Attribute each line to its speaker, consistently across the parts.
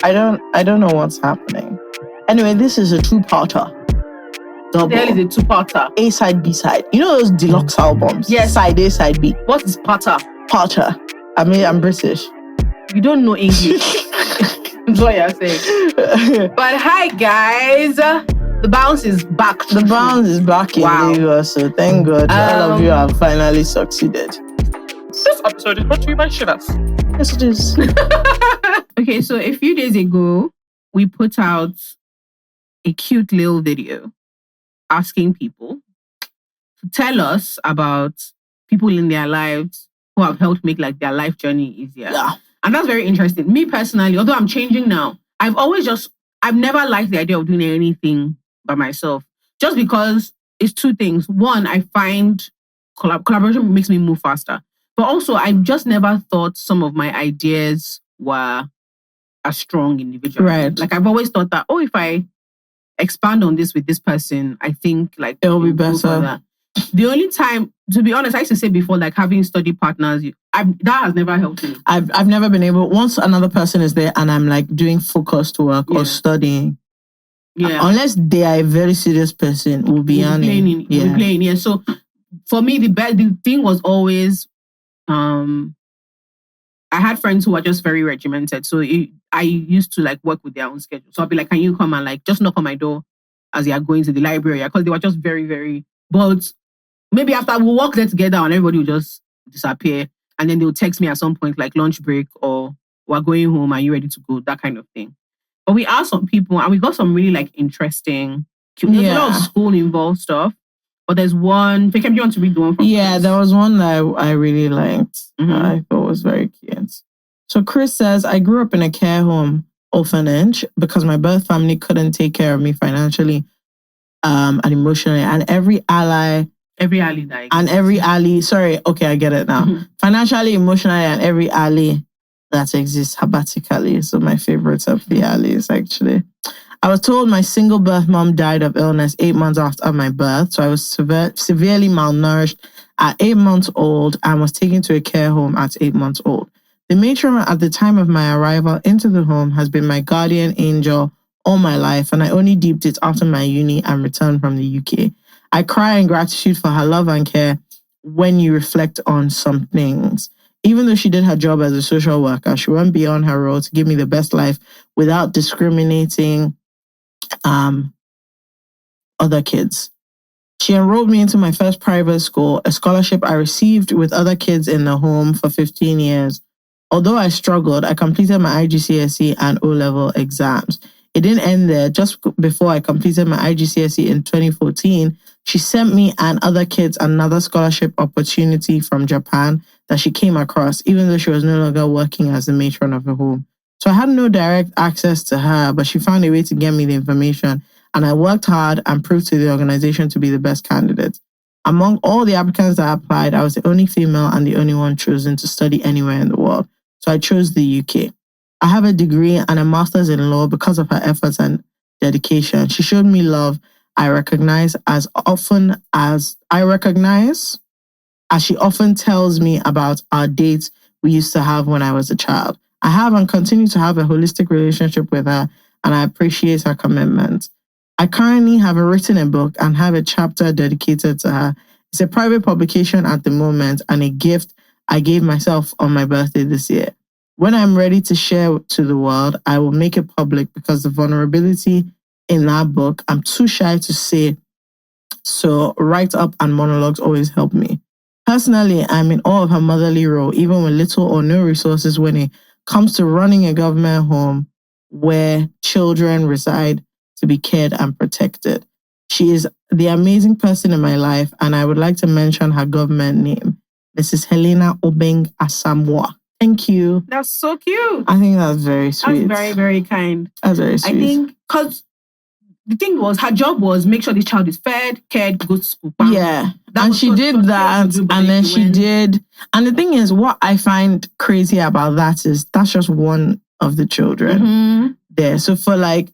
Speaker 1: I don't know what's happening. Anyway, this is a two-parter. Double.
Speaker 2: There is a two-parter.
Speaker 1: A side, B side. You know those deluxe albums?
Speaker 2: Yes.
Speaker 1: Side A, side B.
Speaker 2: What is parter?
Speaker 1: Parter. I mean, I'm British.
Speaker 2: You don't know English. That's what you're saying. But hi, guys. The bounce is back.
Speaker 1: The bounce is back in Lagos, so thank God all of you have finally succeeded.
Speaker 2: This episode is brought to you by Chivas.
Speaker 1: Yes, it is.
Speaker 2: Okay, so a few days ago, we put out a cute little video asking people to tell us about people in their lives who have helped make like their life journey easier.
Speaker 1: Yeah.
Speaker 2: And that's very interesting. Me personally, although I'm changing now, I've never liked the idea of doing anything by myself. Just because it's two things. One, I find collaboration makes me move faster. But also, I just never thought some of my ideas were a strong individual.
Speaker 1: Right.
Speaker 2: Like I've always thought that, if I expand on this with this person, I think like
Speaker 1: it'll be better.
Speaker 2: The only time, to be honest, I used to say before, like having study partners, that has never helped me.
Speaker 1: I've never been able, once another person is there and I'm like doing focused work or studying, unless they are a very serious person, we'll be
Speaker 2: playing. So for me, the thing was always, I had friends who were just very regimented. So I used to like work with their own schedule. So I'll be like, can you come and like just knock on my door as you are going to the library? Because they were just very, very, but maybe after we'll walk there together and everybody will just disappear. And then they'll text me at some point, like lunch break or we're going home. Are you ready to go? That kind of thing. But we asked some people and we got some really like interesting, there's a lot of school involved stuff. But there's one, Fikem, do you want to read the one from Chris?
Speaker 1: There was one that I really liked. I thought was very cute. So Chris says, I grew up in a care home orphanage because my birth family couldn't take care of me financially and emotionally. And every ally, sorry, okay, I get it now. Financially, emotionally, and every ally that exists habatically. So my favorites of the allies, actually. I was told my single birth mom died of illness 8 months after my birth. So I was severely malnourished at 8 months old and was taken to a care home at 8 months old. The matron at the time of my arrival into the home has been my guardian angel all my life, and I only deeped it after my uni and returned from the UK. I cry in gratitude for her love and care when you reflect on some things. Even though she did her job as a social worker, she went beyond her role to give me the best life without discriminating other kids. She enrolled me into my first private school, a scholarship I received with other kids in the home for 15 years. Although I struggled, I completed my IGCSE and O-level exams. It didn't end there. Just before I completed my IGCSE in 2014, she sent me and other kids another scholarship opportunity from Japan that she came across, even though she was no longer working as the matron of the home. So I had no direct access to her, but she found a way to get me the information, and I worked hard and proved to the organization to be the best candidate. Among all the applicants that applied, I was the only female and the only one chosen to study anywhere in the world. So I chose the UK. I have a degree and a master's in law because of her efforts and dedication. She showed me love I recognize as she often tells me about our dates we used to have when I was a child. I have and continue to have a holistic relationship with her, and I appreciate her commitment. I currently have written a book and have a chapter dedicated to her. It's a private publication at the moment and a gift I gave myself on my birthday this year. When I'm ready to share to the world, I will make it public because the vulnerability in that book, I'm too shy to say. So write-up and monologues always help me. Personally, I'm in awe of her motherly role, even with little or no resources when it comes to running a government home where children reside to be cared and protected. She is the amazing person in my life, and I would like to mention her government name, Mrs. Helena Obeng Asamoah. Thank you.
Speaker 2: That's so cute.
Speaker 1: I think that's very sweet.
Speaker 2: That's very, very kind.
Speaker 1: That's very sweet.
Speaker 2: I think, because the thing was, her job was make sure this child is fed, cared, goes to school. Bam.
Speaker 1: Yeah. And she did that. And then she did. And the thing is, what I find crazy about that is that's just one of the children there. So for like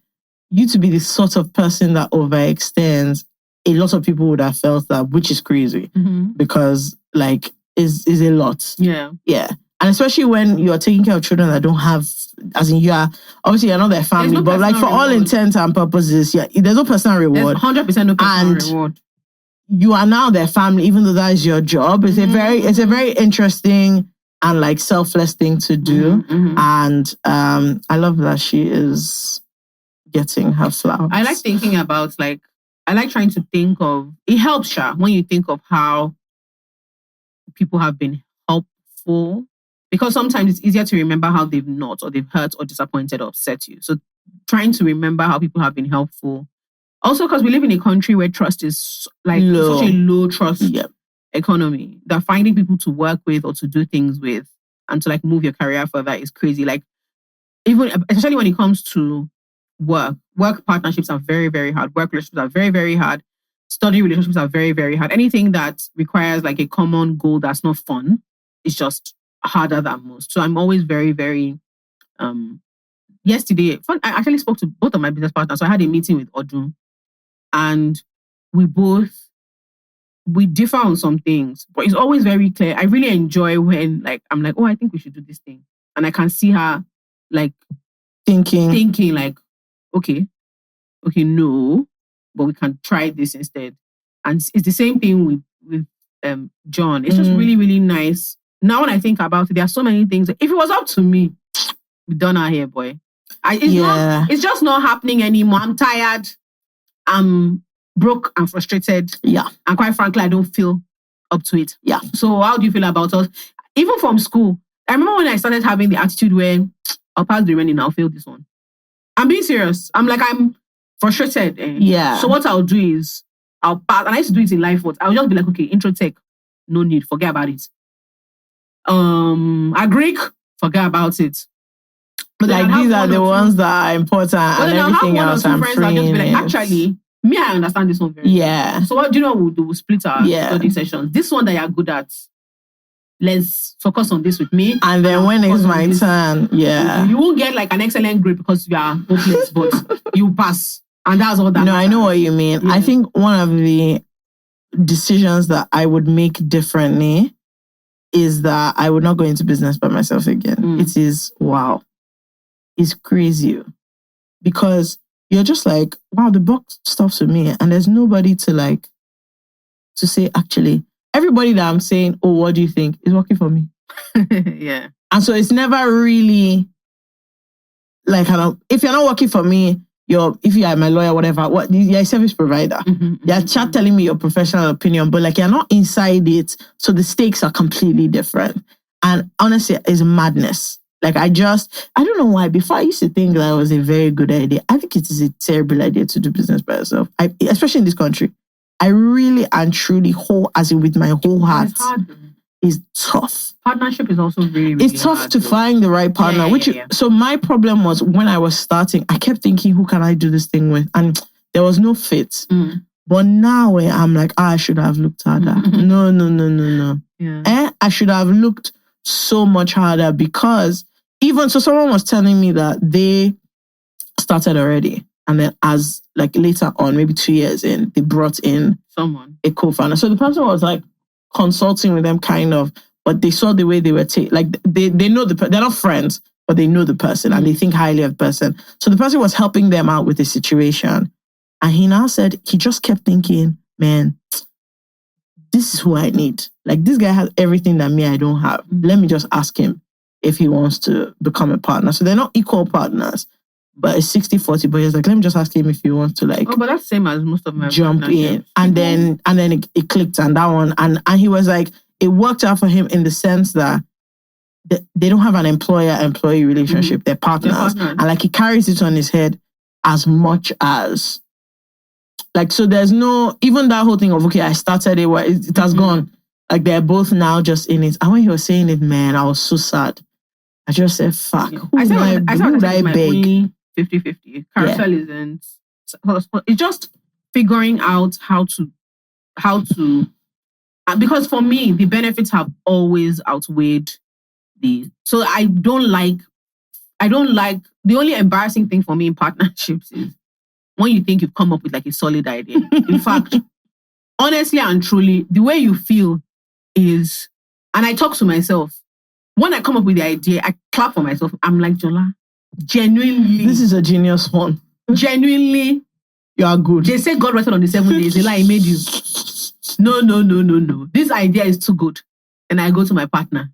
Speaker 1: you to be the sort of person that overextends, a lot of people would have felt that, which is crazy because like is a lot.
Speaker 2: Yeah.
Speaker 1: Yeah. And especially when you're taking care of children that don't have as in you are, obviously you're not their family,
Speaker 2: no
Speaker 1: but like for
Speaker 2: personal
Speaker 1: all
Speaker 2: reward.
Speaker 1: intents and purposes, yeah, there's no personal
Speaker 2: There's
Speaker 1: reward.
Speaker 2: 100% no personal
Speaker 1: And
Speaker 2: reward.
Speaker 1: you are now their family, even though that is your job. It's it's a very interesting and like selfless thing to do. And I love that she is getting her flowers.
Speaker 2: I like thinking about I like trying to think of, it helps, Sha, when you think of how people have been helpful, because sometimes it's easier to remember how they've not, or they've hurt or disappointed or upset you. So trying to remember how people have been helpful. Also, because we live in a country where trust is like
Speaker 1: low.
Speaker 2: Such a low trust economy, that finding people to work with or to do things with and to like move your career further is crazy. Like, even especially when it comes to work partnerships are very, very hard. Work relationships are very, very hard. Study relationships are very, very hard. Anything that requires like a common goal that's not fun is just harder than most. So I'm always very, very yesterday, I actually spoke to both of my business partners. So I had a meeting with Odun, and we differ on some things, but it's always very clear. I really enjoy when like I'm like, oh, I think we should do this thing, and I can see her like thinking like, okay, no, but we can try this instead. And it's the same thing with John. It's just really, really nice. Now when I think about it, there are so many things. If it was up to me, we've done our hair, boy. It's just not happening anymore. I'm tired. I'm broke and frustrated. Yeah. And quite frankly, I don't feel up to it. Yeah. So how do you feel about us? Even from school, I remember when I started having the attitude where I'll pass the remaining, I'll fail this one. I'm being serious. I'm frustrated. Yeah. So what I'll do is I'll pass, and I used to do it in life. I'll just be like, okay, intro tech, no need, forget about it. Agric, forget about it. But
Speaker 1: like these are the ones that are important, and everything else I'm free. I'll just be like,
Speaker 2: actually, me, I understand this one very well. So what do you know what we'll do? We'll split our study sessions. This one that you're good at, let's focus on this with me.
Speaker 1: And then when it's my turn,
Speaker 2: you won't get like an excellent grade because you are hopeless, but you pass. And that's all that matters.
Speaker 1: I know what you mean. Yeah. I think one of the decisions that I would make differently is that I would not go into business by myself again. It is, wow. It's crazy. Because you're just like, wow, the buck stops with me. And there's nobody to say, actually, everybody that I'm saying, oh, what do you think, is working for me.
Speaker 2: Yeah.
Speaker 1: And so it's never really like, if you're not working for me, if you are my lawyer, whatever, you're a service provider. You're chat telling me your professional opinion, but like you're not inside it. So the stakes are completely different. And honestly, it's madness. Like I don't know why. Before I used to think that was a very good idea. I think it is a terrible idea to do business by yourself. Especially in this country. I really and truly with my whole heart.
Speaker 2: It's hard.
Speaker 1: It's tough.
Speaker 2: Partnership is also really, really
Speaker 1: it's tough
Speaker 2: hard,
Speaker 1: to find the right partner. So my problem was when I was starting, I kept thinking, who can I do this thing with? And there was no fit. But now I'm like, I should have looked harder. No. Yeah. I should have looked so much harder because someone was telling me that they started already. And then as like later on, maybe 2 years in, they brought in a co-founder. So the person was like consulting with them kind of, but they saw the way they were they know they're not friends, but they know the person and they think highly of the person. So the person was helping them out with the situation. And he now said, he just kept thinking, man, this is who I need. Like this guy has everything that me, I don't have. Let me just ask him if he wants to become a partner. So they're not equal partners, but it's 60-40. But he's like, let me just ask him if he wants to like.
Speaker 2: Oh, but that's the same as most of my
Speaker 1: jump in. And then it clicked and that one. And he was like, it worked out for him in the sense that they don't have an employer-employee relationship. They're partners. And like he carries it on his head as much as like, so there's no, even that whole thing of, okay, I started it has gone. Like they're both now just in it. And when he was saying it, man, I was so sad. I just said, fuck.
Speaker 2: Yeah. I said my only 50-50. Carousel isn't. It's just figuring out how to, because for me, the benefits have always outweighed so I don't like, the only embarrassing thing for me in partnerships is when you think you've come up with like a solid idea. In fact, honestly and truly, the way you feel is, and I talk to myself, when I come up with the idea, I clap for myself. I'm like, Jola, Genuinely.
Speaker 1: This is a genius one.
Speaker 2: Genuinely.
Speaker 1: You are good.
Speaker 2: They say God rested on the 7 days. They lie, he made you. No. This idea is too good. And I go to my partner.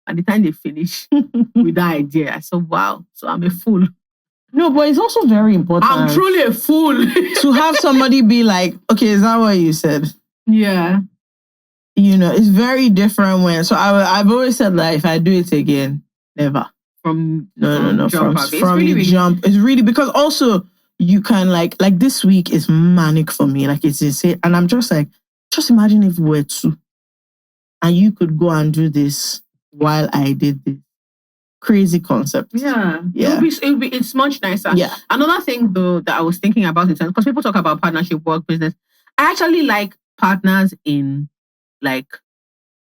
Speaker 2: At the time they finish with that idea, I said, wow, so I'm a fool.
Speaker 1: No, but it's also very important.
Speaker 2: I'm truly a fool.
Speaker 1: To have somebody be like, okay, is that what you said?
Speaker 2: Yeah.
Speaker 1: You know, it's very different when... So I've always said that if I do it again, never.
Speaker 2: No.
Speaker 1: From jump. It's really... Because also, you can like this week is manic for me. Like it's insane. And I'm just like, just imagine if we were two. And you could go and do this while I did this. Crazy concept.
Speaker 2: Yeah. It's much nicer.
Speaker 1: Yeah.
Speaker 2: Another thing though that I was thinking about in terms, because people talk about partnership, work, business. I actually like partners in like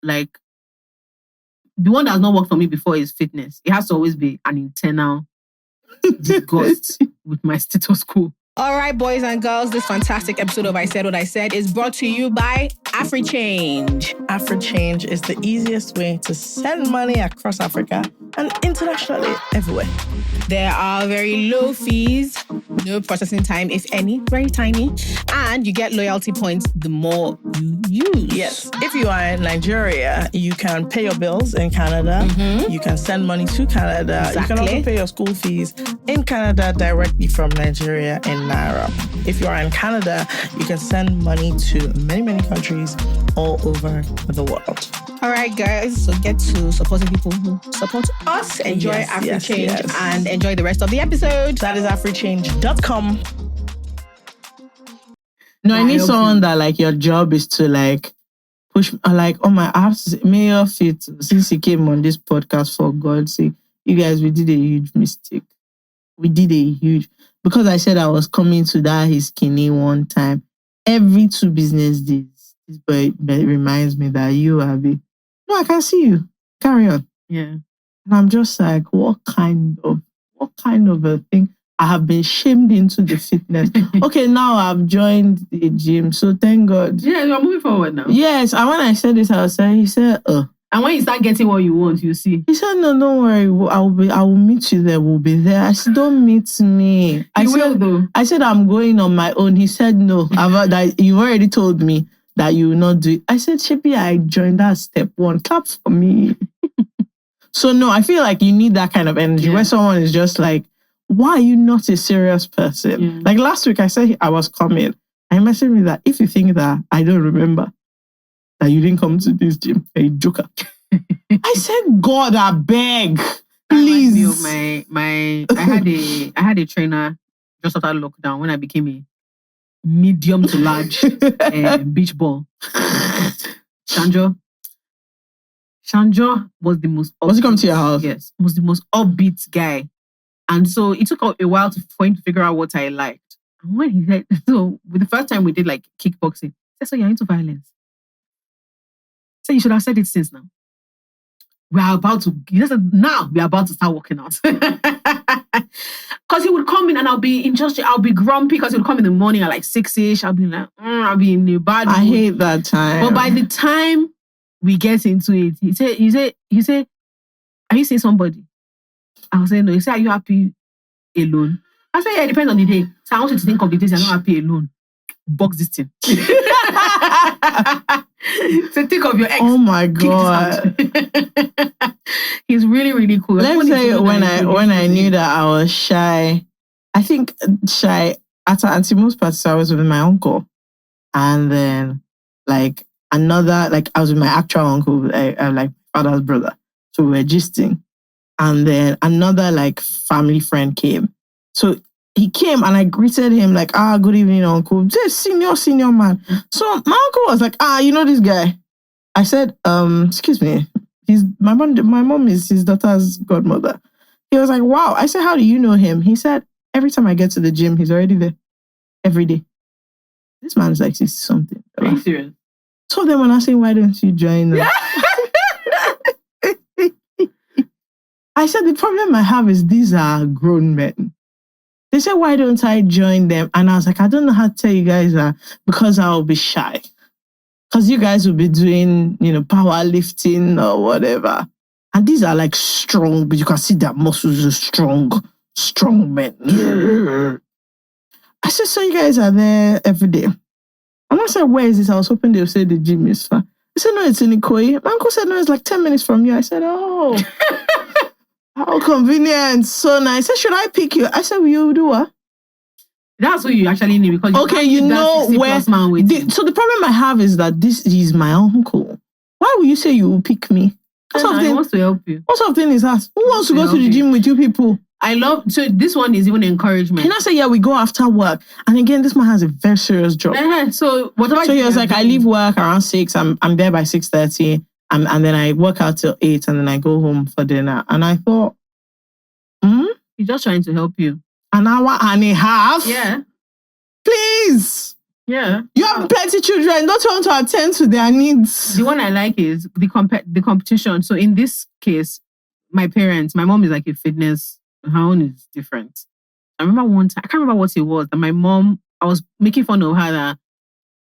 Speaker 2: the one that has not worked for me before is fitness. It has to always be an internal disgust with my status quo. All right, boys and girls, this fantastic episode of I Said What I Said is brought to you by AfriChange.
Speaker 1: AfriChange is the easiest way to send money across Africa and internationally everywhere.
Speaker 2: There are very low fees, no processing time, if any, very tiny, and you get loyalty points the more you use.
Speaker 1: Yes. If you are in Nigeria, you can pay your bills in Canada. Mm-hmm. You can send money to Canada. Exactly. You can also pay your school fees in Canada directly from Nigeria in Naira. If you are in Canada, you can send money to many, many countries all over the world.
Speaker 2: All right, guys. So get to supporting people who support us. Enjoy AfriChange and enjoy the rest of the episode.
Speaker 1: That is africhange.com. No, I need someone that like your job is to like push, like, oh my, I have to say, Mayor Fit, since he came on this podcast, for God's sake, you guys, we did a huge mistake. Because I said I was coming to that his skinny one time. Every 2 business days, but it reminds me that you have it. No, I can see you. Carry on.
Speaker 2: Yeah.
Speaker 1: And I'm just like, what kind of a thing? I have been shamed into the fitness. Okay, now I've joined the gym, so thank God.
Speaker 2: Yeah, you're moving forward now.
Speaker 1: Yes, and when I said this, I was saying, he said,
Speaker 2: And when you start getting what you want, you see.
Speaker 1: He said, no, don't worry. I will meet you there. We'll be there. I said, don't meet me. I said, I'm going on my own. He said, no. You've already told me that you will not do it. I said, Chippy, I joined that step 1. Clap for me. So no, I feel like you need that kind of energy where someone is just like, why are you not a serious person? Yeah. Like last week, I said I was coming. I messaged me that if you think that I don't remember that you didn't come to this gym, you're a joker. I said, God, I beg, please.
Speaker 2: I had a trainer just after lockdown when I became a medium to large beach ball. Shanjo was the most.
Speaker 1: Was he come to your house?
Speaker 2: Yes, was the most upbeat guy. And so it took a while for him to figure out what I liked. And when he said, so the first time we did like kickboxing, he said, so you're into violence. So you should have said it since now. We are about to start working out. Because he would come in and I'll be grumpy because he would come in the morning at like 6-ish. I'll be like, I'll be in the bad mood.
Speaker 1: I hate that time.
Speaker 2: But by the time we get into it, he said, are you seeing somebody? I'll say no. He said, are you happy alone? I say, yeah, it depends on the day. So I want you to think of the days you're not happy alone. Box this thing. So think of your ex.
Speaker 1: Oh my God.
Speaker 2: He's really, really cool.
Speaker 1: Let me tell you, when I knew that I was shy, I think shy at Auntie Mo's party, I was with my uncle. And then I was with my actual uncle, like father's brother. So we were gisting. And then another family friend came. So he came and I greeted him like, good evening, uncle. This senior man. So my uncle was like, you know this guy? I said, excuse me. My mom is his daughter's godmother. He was like, wow. I said, how do you know him? He said, every time I get to the gym, he's already there. Every day. This man's like 60-something.
Speaker 2: Are you serious?
Speaker 1: So then when I say, why don't you join them? I said, the problem I have is these are grown men. They said, why don't I join them? And I was like, I don't know how to tell you guys that because I'll be shy. Because you guys will be doing, powerlifting or whatever. And these are strong, but you can see their muscles are strong. strong men. I said, so you guys are there every day. And I said, where is this? I was hoping they'll say the gym is far. I said, no, it's in Ikoyi. My uncle said, no, it's like 10 minutes from you. I said, oh, how convenient. So nice. I said, should I pick you? I said, will you do what?
Speaker 2: That's what you actually need because
Speaker 1: okay, you know where. So the problem I have is that this is my uncle. Why will you say you will pick me?
Speaker 2: He wants to help you.
Speaker 1: What sort of thing is that? Who wants to go to the gym with you people?
Speaker 2: So this one is even encouragement.
Speaker 1: Can I say, yeah, we go after work. And again, this man has a very serious job.
Speaker 2: So whatever.
Speaker 1: So he was like, I leave work around 6. I'm there by 6:30. And then I work out till 8 and then I go home for dinner. And I thought,
Speaker 2: he's just trying to help you.
Speaker 1: An hour and a half?
Speaker 2: Yeah.
Speaker 1: Please.
Speaker 2: Yeah.
Speaker 1: You have plenty of children. Don't want to attend to their needs.
Speaker 2: The one I like is the competition. So in this case, my mom is like a fitness. Her own is different. I remember one time, I can't remember what it was, that my mom, I was making fun of her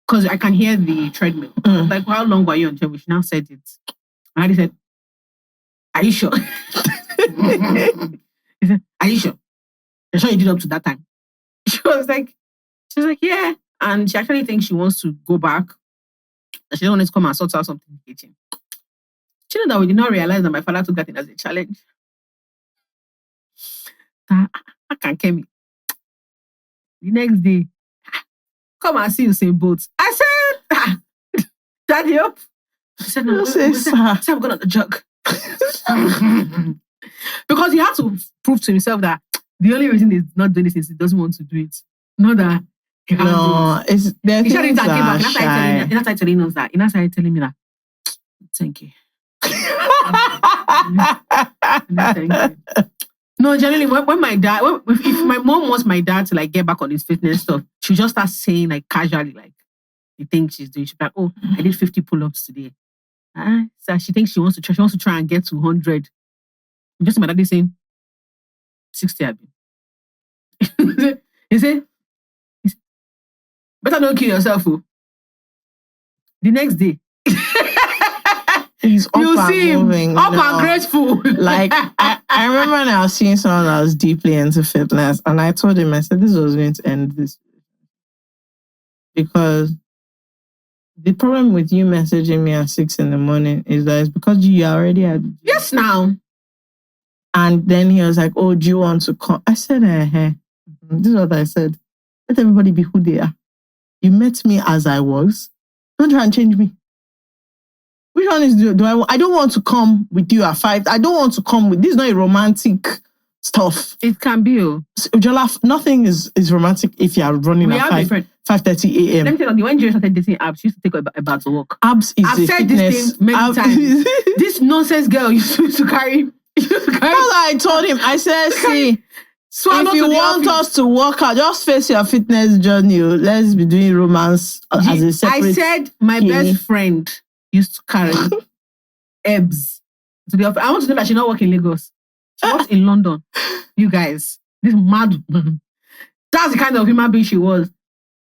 Speaker 2: because I can hear the treadmill. Like, how long were you on treadmill? She now said it. And I said, are you sure? He said, are you sure? You're sure you did up to that time? She was like, yeah. And she actually thinks she wants to go back. And she doesn't want to come and sort out something in the kitchen. She know that we did not realize that my father took that in as a challenge. I can kill me. The next day, come and see you say boats. I said, Daddy up. He said, no, I'm going on the jug. Because he had to prove to himself that the only reason he's not doing this is he doesn't want to do it. Not that he can't do it.
Speaker 1: It's there. He started
Speaker 2: telling us that. He started telling me that. Thank you. Thank you. No, generally, when my dad, if my mom wants my dad to like get back on his fitness stuff, she just starts saying like casually, like the things she's doing. She's like, oh, I did 50 pull-ups today. So she thinks she wants to try and get to 100. Just my daddy saying 60. He said, better don't kill yourself. Oh. The next day.
Speaker 1: He's up and moving.
Speaker 2: Up and grateful.
Speaker 1: Like, I remember when I was seeing someone that was deeply into fitness, and I told him, I said, this was going to end this. Because the problem with you messaging me at 6 a.m. is that it's because you already had.
Speaker 2: Yes, now.
Speaker 1: And then he was like, oh, do you want to come? I said, This is what I said. Let everybody be who they are. You met me as I was. Don't try and change me. Which one is do I don't want to come with you at 5. I don't want to come with this is not a romantic stuff.
Speaker 2: It can be.
Speaker 1: Jola, nothing is romantic if you are running at 5:30 a.m.
Speaker 2: Let me tell you, when Jerry started dating Abs, she used to take a bath to work.
Speaker 1: Abs is
Speaker 2: I've said this thing many times. This nonsense girl used to carry.
Speaker 1: All I told him, I said, see, if you want us to work out, just face your fitness journey. Let's be doing romance as a separate.
Speaker 2: I said my best friend used to carry Ebs to the office. I want to know that she not work in Lagos. She works in London. You guys, this mad woman. That's the kind of human being she was.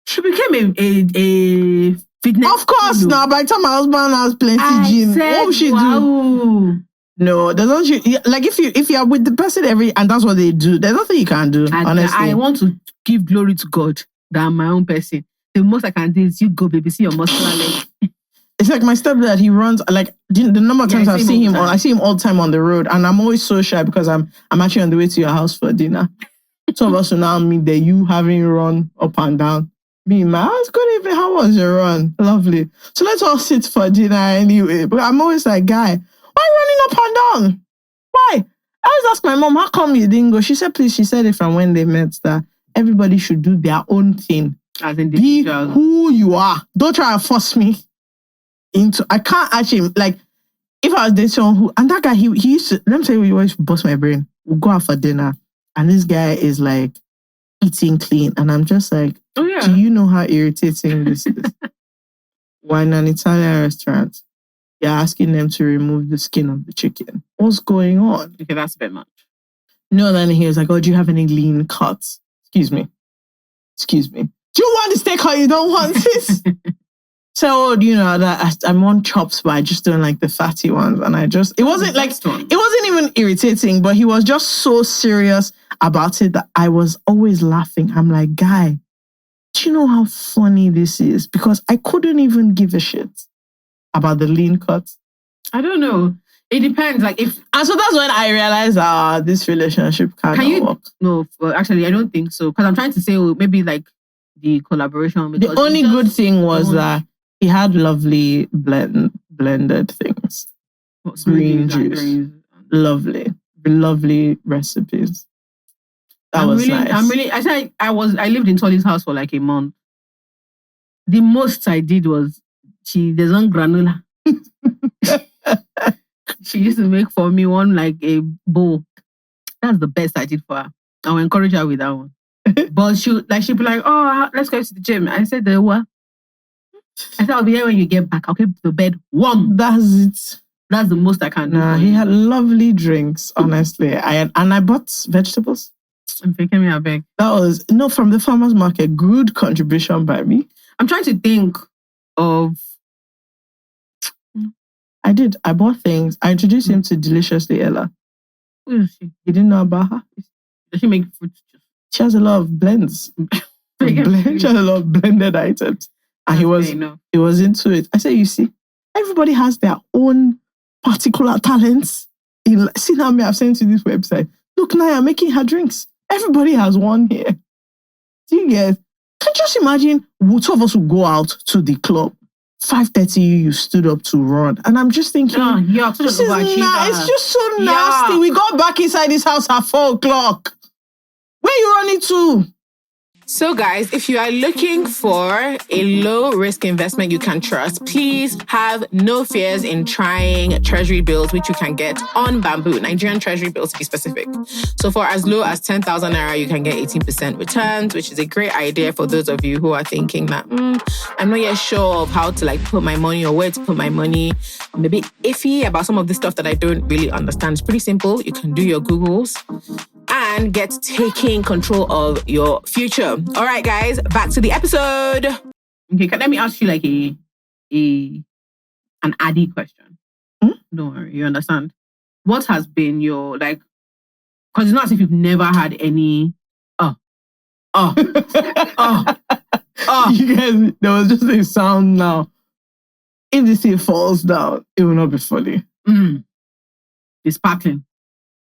Speaker 2: She became a fitness.
Speaker 1: Of course, now by the time my husband has plenty gym, what would she do? No, there's not. Like if you are with the person and that's what they do. There's nothing you can do. Honestly,
Speaker 2: I want to give glory to God that I'm my own person. The most I can do is you go, baby, see your muscular leg.
Speaker 1: It's like my stepdad. He runs like the number of times I've seen him. I see him all the time on the road, and I'm always so shy because I'm actually on the way to your house for dinner. Some of us will now meet there. You having run up and down. Me, my house, good evening. How was your run? Lovely. So let's all sit for dinner anyway. But I'm always like, guy, why are you running up and down? Why? I always ask my mom, how come you didn't go? She said, please. She said it from when they met that everybody should do their own thing.
Speaker 2: As in
Speaker 1: be who you are. Don't try and force me into. I can't actually like. If I was dating someone who and that guy, he used to. Let me tell you, he always bust my brain. We'll go out for dinner, and this guy is like eating clean, and I'm just like,
Speaker 2: oh yeah.
Speaker 1: Do you know how irritating this is? We're in an Italian restaurant. You're asking them to remove the skin of the chicken. What's going on?
Speaker 2: Okay, that's a bit much.
Speaker 1: No, then he was like, oh, do you have any lean cuts? Excuse me. Do you want the steak or you don't want it? So, that I want chops, but I just don't like the fatty ones. And it wasn't even irritating, but he was just so serious about it that I was always laughing. I'm like, guy, do you know how funny this is? Because I couldn't even give a shit about the lean cut.
Speaker 2: I don't know. It depends. And
Speaker 1: so that's when I realized this relationship can't work.
Speaker 2: No, well, actually, I don't think so. Because I'm trying to say maybe like the collaboration.
Speaker 1: The only good thing was that he had lovely blended things. Green juice. Lovely recipes. That was nice.
Speaker 2: I lived in Tolly's house for like a month. The most I did was there's one granola. She used to make for me one like a bowl. That's the best I did for her. I will encourage her with that one. But she'd be like, oh, let's go to the gym. I said, what? I said, I'll be here when you get back. I'll keep the bed warm.
Speaker 1: That's it.
Speaker 2: That's the most I can do.
Speaker 1: Nah, he had lovely drinks, honestly. I bought vegetables.
Speaker 2: I'm thinking me a bag.
Speaker 1: That was, from the farmer's market. Good contribution by me.
Speaker 2: I'm trying to think of...
Speaker 1: I did. I bought things. I introduced him to Deliciously Ella.
Speaker 2: Who is she?
Speaker 1: You didn't know about her?
Speaker 2: Does she make fruit juice?
Speaker 1: She has a lot of blends. She has a lot of blended items. And he was into it. I said, you see, everybody has their own particular talents. See now me, I've sent you this website. Look, now I'm making her drinks. Everybody has one here. Do you get? Can you just imagine, two of us would go out to the club. 5:30, you stood up to run. And I'm just thinking, this is it's just so nasty. We got back inside this house at 4 o'clock. Where are you running to?
Speaker 3: So guys, if you are looking for a low-risk investment you can trust, please have no fears in trying treasury bills, which you can get on Bamboo, Nigerian treasury bills to be specific. So for as low as 10,000 Naira, you can get 18% returns, which is a great idea for those of you who are thinking that, I'm not yet sure of how to put my money or where to put my money. I'm a bit iffy about some of the stuff that I don't really understand. It's pretty simple. You can do your Googles and get taking control of your future. All right, guys, back to the episode.
Speaker 2: Okay, let me ask you an addy question. Don't worry, you understand. What has been your because it's not as if you've never had any.
Speaker 1: You guys, there was just a sound now. If this thing falls down, it will not be funny.
Speaker 2: It's sparkling.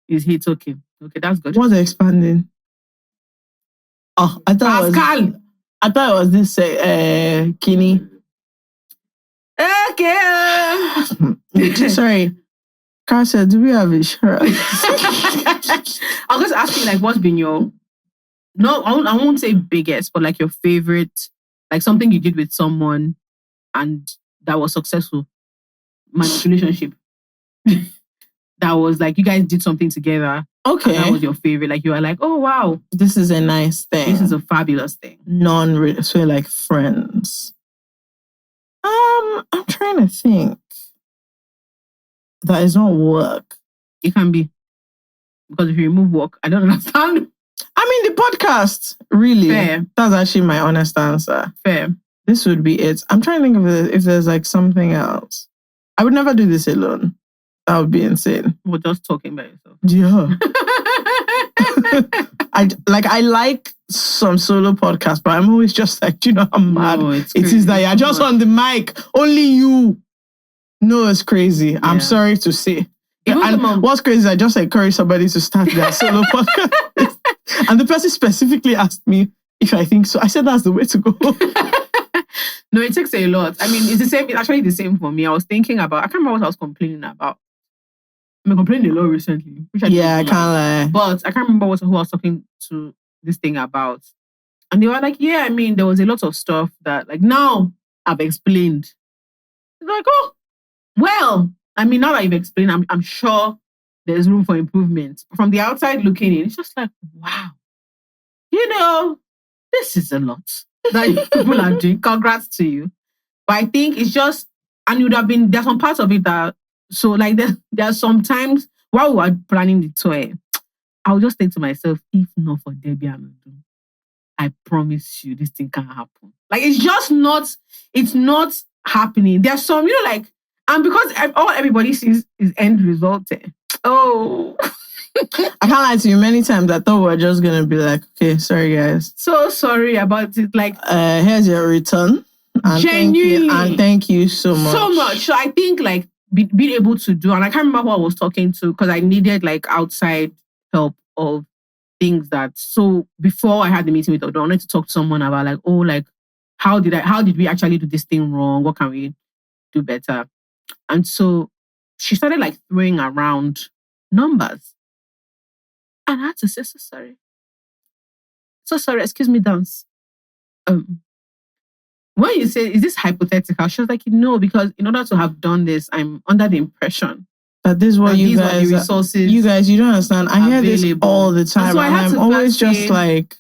Speaker 2: It's hit. Okay, that's good.
Speaker 1: What's expanding? Oh, I thought it was this Kini.
Speaker 2: Okay.
Speaker 1: Sorry. Carl said, do we have insurance?
Speaker 2: I'll just ask you what's been your I won't say biggest, but your favorite, something you did with someone and that was successful. My relationship. That was you guys did something together.
Speaker 1: Okay.
Speaker 2: And that was your favorite. You were oh wow.
Speaker 1: This is a nice thing.
Speaker 2: This is a fabulous thing.
Speaker 1: So friends. I'm trying to think. That is not work.
Speaker 2: It can be. Because if you remove work, I don't understand.
Speaker 1: I mean the podcast, really.
Speaker 2: Fair.
Speaker 1: That's actually my honest answer.
Speaker 2: Fair.
Speaker 1: This would be it. I'm trying to think of if there's something else. I would never do this alone. That would be insane.
Speaker 2: We're just talking about yourself.
Speaker 1: Yeah. I like some solo podcasts, but I'm always just I'm mad.
Speaker 2: No,
Speaker 1: it is that you're just on the mic. Only you. No, it's crazy. Yeah. I'm sorry to say. And what's crazy is I just encourage somebody to start their solo podcast. And the person specifically asked me if I think so. I said that's the way to go.
Speaker 2: No, it takes a lot. I mean, it's the same. It's actually the same for me. I was thinking about, I can't remember what I was complaining about. I complaining a lot recently. Which I
Speaker 1: can't lie.
Speaker 2: But I can't remember who I was talking to this thing about. And they were yeah, I mean, there was a lot of stuff that now I've explained. It's oh, well, I mean, now that you've explained, I'm sure there's room for improvement. From the outside looking in, it's just wow. This is a lot that people are doing. Congrats to you. But I think it's just, and there's some parts of it that, so there are some times while we were planning the tour, I would just think to myself, if not for Debbie and Udu, I promise you this thing can happen. It's just not, it's not happening. There's some, like, and because all everybody sees is end result. Oh.
Speaker 1: I can't lie to you. Many times I thought we were just gonna be like, okay, sorry guys.
Speaker 2: So sorry about it. Like,
Speaker 1: here's your return. And
Speaker 2: genuinely.
Speaker 1: Thank you so much.
Speaker 2: So much. So I think like being able to do, and I can't remember who I was talking to because I needed like outside help of things that. So before I had the meeting with Odo, I wanted to talk to someone about like, oh, like how did we actually do this thing wrong? What can we do better? And so she started like throwing around numbers. And I had to say, so sorry. So sorry, excuse me, dance. When you say, is this hypothetical? She was like, no, because in order to have done this, I'm under the impression
Speaker 1: that this is what you guys,
Speaker 2: the resources
Speaker 1: you guys, you don't understand. I hear this all the time.
Speaker 2: So
Speaker 1: I'm always just like,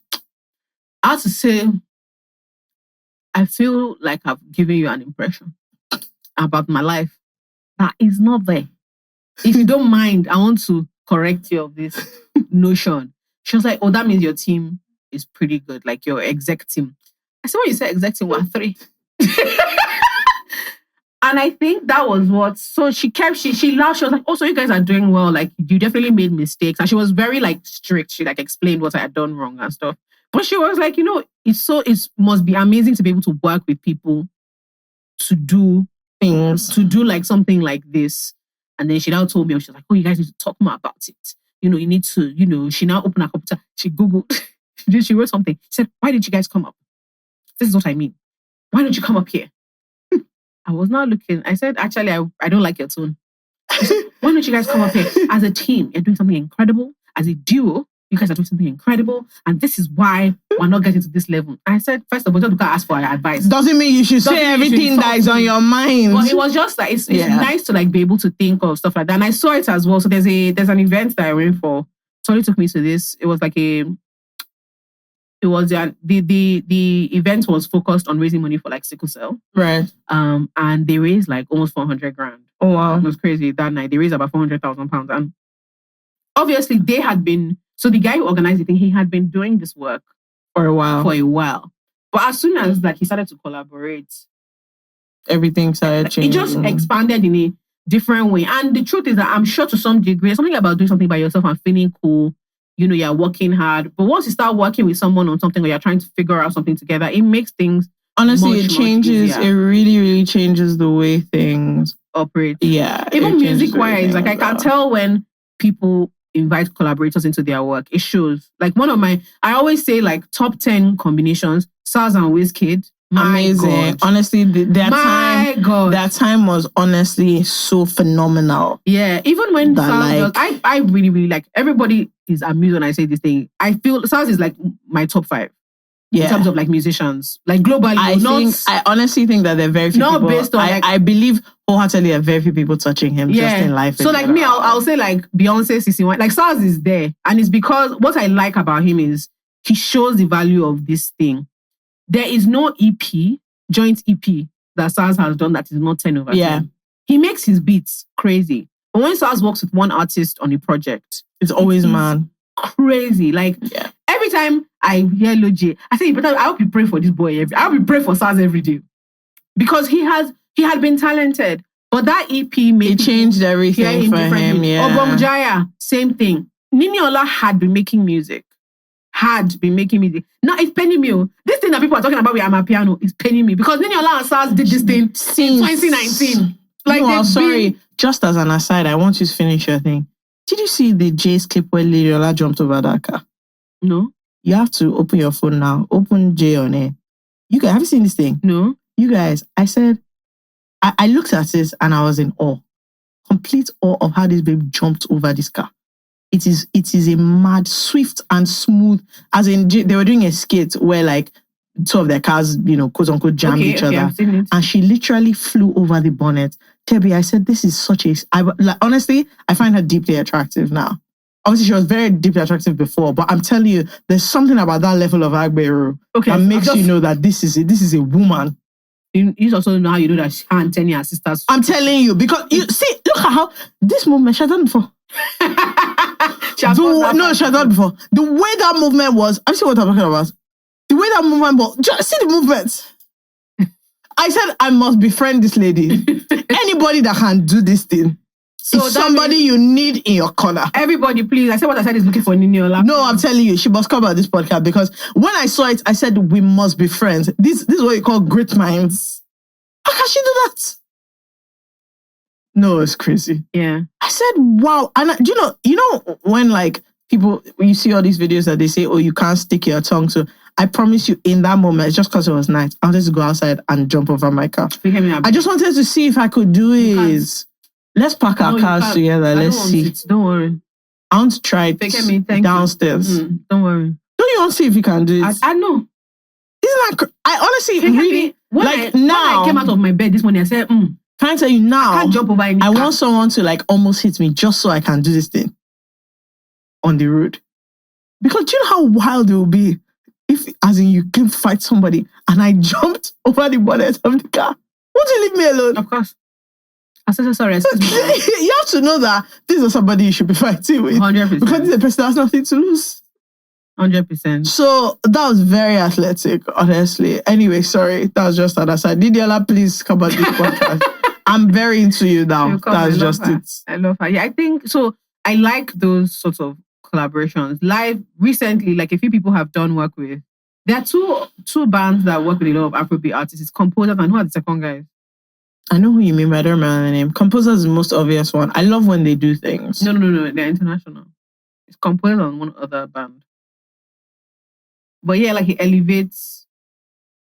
Speaker 2: I had to say, I feel like I've given you an impression about my life that is not there. If you don't mind, I want to correct you of this notion. She was like, oh, that means your team is pretty good, like your exec team. I said, when you say exec team, we're 3. And I think that was what, so she laughed. She was like, oh, so you guys are doing well. Like, you definitely made mistakes. And she was very like strict. She like explained what I had done wrong and stuff. But she was like, it must be amazing to be able to work with people to do things, to do like something like this. And then she now told me, she was like, oh, you guys need to talk more about it. You need to, she now opened her computer. She Googled, she wrote something. She said, why did you guys come up? This is what I mean. Why don't you come up here? I was not looking. I said, actually, I don't like your tone. Said, why don't you guys come up here? As a team, you're doing something incredible. As a duo, you guys are doing something incredible. And this is why we're not getting to this level. I said, first of all, don't ask for advice.
Speaker 1: Doesn't mean you should say everything that is on your mind.
Speaker 2: But it was just like, it's nice to like be able to think of stuff like that. And I saw it as well. So there's an event that I went for. Tori took me to this. It was like the event was focused on raising money for like sickle cell.
Speaker 1: Right.
Speaker 2: And they raised like almost 400 grand.
Speaker 1: Oh wow.
Speaker 2: It was crazy that night. They raised about 400,000 pounds. And obviously they had been, so the guy who organized the thing, he had been doing this work
Speaker 1: for a while.
Speaker 2: But as soon as like he started to collaborate,
Speaker 1: everything started changing.
Speaker 2: It just expanded in a different way. And the truth is that I'm sure to some degree, something about doing something by yourself and feeling cool, you're working hard. But once you start working with someone on something or you're trying to figure out something together, it makes things
Speaker 1: honestly, it changes. It really, really changes the way things
Speaker 2: operate.
Speaker 1: Yeah.
Speaker 2: Even music-wise, like I can tell when people invite collaborators into their work. It shows. Like I always say like top 10 combinations, SARS and Wizkid.
Speaker 1: Amazing.
Speaker 2: God.
Speaker 1: Honestly, that time was honestly so phenomenal.
Speaker 2: Yeah. Even when SARS I really, really like, everybody is amused when I say this thing. I feel SARS is like my top 5. Yeah. In terms of like musicians, like globally.
Speaker 1: I honestly think that there are very few people.
Speaker 2: Based on
Speaker 1: I believe wholeheartedly there are very few people touching him just in life.
Speaker 2: So like me, I'll say like Beyonce, CC1, like SARS is there. And it's because what I like about him is he shows the value of this thing. There is no joint EP that SARS has done that is not 10 over 10.
Speaker 1: Yeah.
Speaker 2: He makes his beats crazy. But when SARS works with one artist on a project,
Speaker 1: it's always
Speaker 2: crazy. Like every time I hear Loj, I say, I hope you pray for this boy. I hope you pray for SARS every day. Because he had been talented. But that EP
Speaker 1: changed everything for him. Yeah.
Speaker 2: Obong Jaya, same thing. Niniola had been making music. Now it's penny me. This thing that people are talking about with Amapiano is penny me. Because Niniola and SARS did this thing in 2019. Like,
Speaker 1: just as an aside, I want you to finish your thing. Did you see the Jay's clip where Niniola jumped over that car?
Speaker 2: No.
Speaker 1: You have to open your phone now. Open Jay on air. You guys, have you seen this thing?
Speaker 2: No.
Speaker 1: You guys, I said, I looked at this and I was in awe. Complete awe of how this babe jumped over this car. It is a mad, swift and smooth, as in they were doing a skit where like two of their cars, quote unquote, jammed each other.
Speaker 2: I've seen it.
Speaker 1: And she literally flew over the bonnet. Tebi, I said, this is such honestly, I find her deeply attractive now. Obviously, she was very deeply attractive before, but I'm telling you, there's something about that level of Agberu that makes you know that this is a woman.
Speaker 2: You also know how you know that she can't tell her sisters.
Speaker 1: I'm telling you, because you see, look at how this movement, she had done before. She had done before. The way that movement was, I see what I'm talking about. The way that movement was, just see the movement. I said I must befriend this lady. Anybody that can do this thing. So it's somebody you need in your corner.
Speaker 2: Everybody, please. I said what I said is looking for Niniola.
Speaker 1: No, I'm telling you, she must come on this podcast because when I saw it, I said we must be friends. This is what you call great minds. How can she do that? No, it's crazy.
Speaker 2: Yeah.
Speaker 1: I said, wow. And you know when like people, when you see all these videos that they say, oh, you can't stick your tongue. So I promise you, in that moment, just because it was night, I wanted to go outside and jump over my car. I just wanted to see if I could do it. Let's pack our cars together. Let's see.
Speaker 2: Don't worry.
Speaker 1: I want to try it downstairs.
Speaker 2: Don't worry.
Speaker 1: Don't you want to see if you can do it?
Speaker 2: I know.
Speaker 1: Isn't that? I honestly really
Speaker 2: when I came out of my bed this morning, I said, "Can
Speaker 1: I tell you now?
Speaker 2: I can't jump over any car.
Speaker 1: Want someone to like almost hit me just so I can do this thing on the road, because do you know how wild it will be if, as in, you can fight somebody and I jumped over the bonnet of the car. Won't you leave me alone?
Speaker 2: Of course. I said, sorry.
Speaker 1: You have to know that this is somebody you should be fighting with.
Speaker 2: 100%.
Speaker 1: Because this is a person that has nothing to lose.
Speaker 2: 100%.
Speaker 1: So that was very athletic, honestly. Anyway, sorry. That was just an aside. Didiola, please come on this podcast. I'm very into you now. That's just it.
Speaker 2: I love her. Yeah, I think so. I like those sorts of collaborations. Live recently, like a few people have done work with. There are two bands that work with a lot of Afrobeat artists. It's Composers and who are the second guys?
Speaker 1: I know who you mean, but I don't remember the name. Composers is the most obvious one. I love when they do things.
Speaker 2: No. They're international. It's Composers and one other band. But yeah, like he elevates.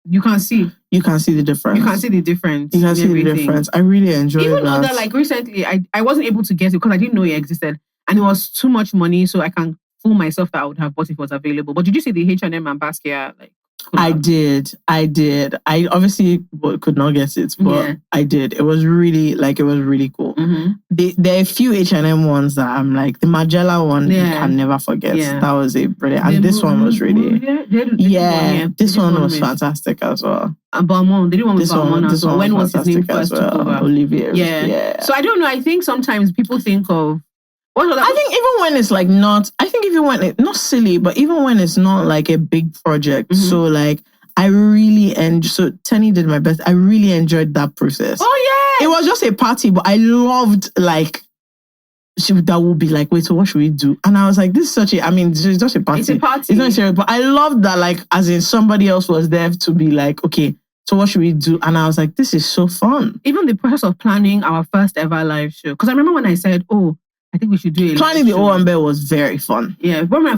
Speaker 2: You can see the difference. You can see the difference. I really enjoyed it.
Speaker 1: Even
Speaker 2: though that, like recently, I wasn't able to get it because I didn't know it existed. And it was too much money, so I can fool myself that I would have bought if it was available. But did you see the H&M and Basquiat? Like,
Speaker 1: I did. I obviously could not get it, but I did. It was really cool.
Speaker 2: Mm-hmm.
Speaker 1: There are a few H&M ones that I'm like, the Magella one, you can never forget. Yeah. That was a brilliant. And this one was really, this one was fantastic as well.
Speaker 2: And Balmain, they did one with Balmain as well. When was his name first took over?
Speaker 1: Olivier.
Speaker 2: Yeah. So I don't know. I think sometimes people think of,
Speaker 1: I think even when it's like not, not silly, but even when it's not like a big project. Mm-hmm. So like, I really so Tenny did my best. I really enjoyed that process.
Speaker 2: Oh yeah.
Speaker 1: It was just a party, but I loved like, that would be like, wait, so what should we do? And I was like, this is it's just a party.
Speaker 2: It's a party.
Speaker 1: It's not serious, but I loved that like, as in somebody else was there to be like, okay, so what should we do? And I was like, this is so fun.
Speaker 2: Even the process of planning our first ever live show. Because I remember when I said, I think we should do it.
Speaker 1: Planning the Owambe was very fun.
Speaker 2: Yeah, before